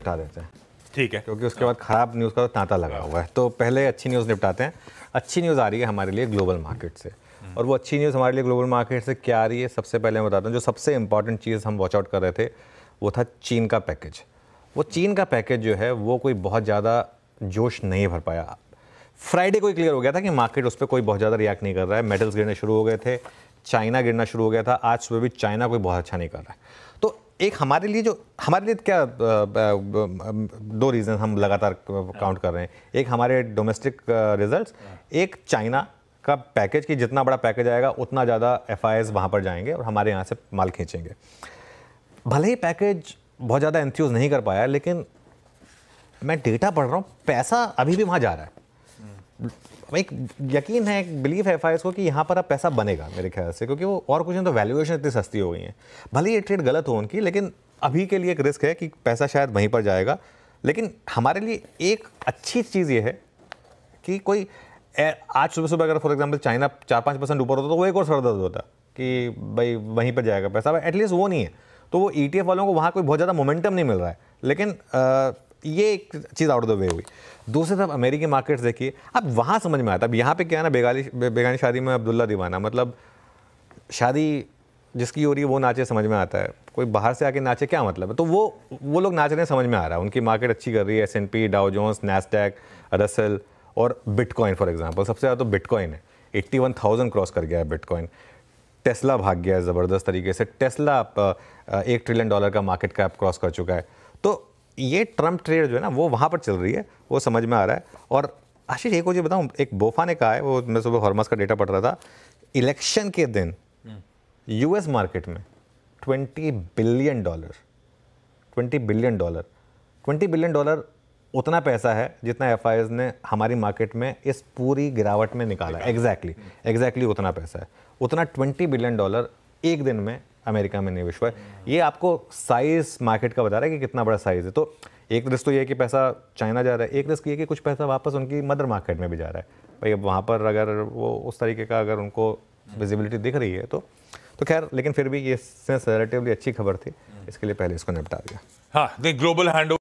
निपटा देते हैं, ठीक है, क्योंकि उसके बाद खराब न्यूज़ का तो तांता लगा हुआ है। तो पहले अच्छी न्यूज़ निपटाते हैं। अच्छी न्यूज़ आ रही है हमारे लिए ग्लोबल मार्केट से, और वो अच्छी न्यूज़ हमारे लिए ग्लोबल मार्केट से क्या आ रही है, सबसे पहले मैं बताता हूँ। जो सबसे इंपॉर्टेंट चीज़ हम वॉच आउट कर रहे थे वो था चीन का पैकेज। वो चीन का पैकेज जो है वो कोई बहुत ज़्यादा जोश नहीं भर पाया। फ्राइडे को ही क्लियर हो गया था कि मार्केट उस पर कोई बहुत ज़्यादा रिएक्ट नहीं कर रहा है। मेटल्स गिरने शुरू हो गए थे, चाइना गिरना शुरू हो गया था। आज सुबह भी चाइना कोई बहुत अच्छा नहीं कर रहा है। तो एक हमारे लिए क्या दो रीज़न हम लगातार काउंट कर रहे हैं। एक हमारे डोमेस्टिक रिजल्ट्स, एक चाइना का पैकेज कि जितना बड़ा पैकेज आएगा उतना ज़्यादा FIIs वहाँ पर जाएंगे और हमारे यहाँ से माल खींचेंगे। भले ही पैकेज बहुत ज़्यादा एंथ्यूज नहीं कर पाया, लेकिन मैं डेटा पढ़ रहा हूँ, पैसा अभी भी वहाँ जा रहा है। एक यकीन है, एक बिलीफ है FIIs को कि यहाँ पर अब पैसा बनेगा मेरे ख्याल से, क्योंकि वो और कुछ नहीं तो वैल्यूएशन इतनी सस्ती हो गई है। भले ये ट्रेड गलत हो उनकी, लेकिन अभी के लिए एक रिस्क है कि पैसा शायद वहीं पर जाएगा। लेकिन हमारे लिए एक अच्छी चीज़ ये है कि कोई आज सुबह सुबह अगर फॉर एग्जांपल चाइना 4-5% ऊपर होता तो वो एक और सर दर्द होता कि भाई वहीं पर जाएगा पैसा। एटलीस्ट वो नहीं है, तो वो ETF वालों को वहाँ कोई बहुत ज़्यादा मोमेंटम नहीं मिल रहा है। लेकिन ये एक चीज़ आउट ऑफ द वे हुई। दूसरी तरफ अमेरिकी मार्केट्स देखिए, अब वहाँ समझ में आता है। अब यहाँ पे क्या है ना, बेगानी शादी में अब्दुल्ला दीवाना, मतलब शादी जिसकी हो रही है वो नाचे, समझ में आता है। कोई बाहर से आके नाचे क्या मतलब है? तो वो लोग नाच रहे हैं, समझ में आ रहा है। उनकी मार्केट अच्छी कर रही है। S&P, Dow Jones, Nasdaq, Russell और बिटकॉइन फॉर एग्जाम्पल। सबसे ज़्यादा तो बिटकॉइन है, 81,000 क्रॉस कर गया है बिटकॉइन। टेस्ला भाग गया है ज़बरदस्त तरीके से। टेस्ला $1 ट्रिलियन का मार्केट कैप क्रॉस कर चुका है। तो ये ट्रम्प ट्रेड जो है ना वो वहाँ पर चल रही है, वो समझ में आ रहा है। और आशीष एक चीज़ बताऊँ, एक बोफा ने कहा है, वो मैं सुबह हॉर्मस का डेटा पढ़ रहा था, इलेक्शन के दिन US मार्केट में $20 बिलियन, $20 बिलियन उतना पैसा है जितना FIIs ने हमारी मार्केट में इस पूरी गिरावट में निकाला। एग्जैक्टली उतना पैसा है। उतना $20 बिलियन एक दिन में अमेरिका में निवेश हुआ है। ये आपको साइज मार्केट का बता रहा है कि कितना बड़ा साइज है। तो एक रिस्क तो ये है कि पैसा चाइना जा रहा है, एक रिस्क ये कि कुछ पैसा वापस उनकी मदर मार्केट में भी जा रहा है। भाई अब वहाँ पर अगर वो उस तरीके का अगर उनको विजिबिलिटी दिख रही है तो खैर, लेकिन फिर भी ये रिलेटिवली अच्छी खबर थी, इसके लिए पहले इसको निपटा दिया। हाँ, ग्लोबल हैंड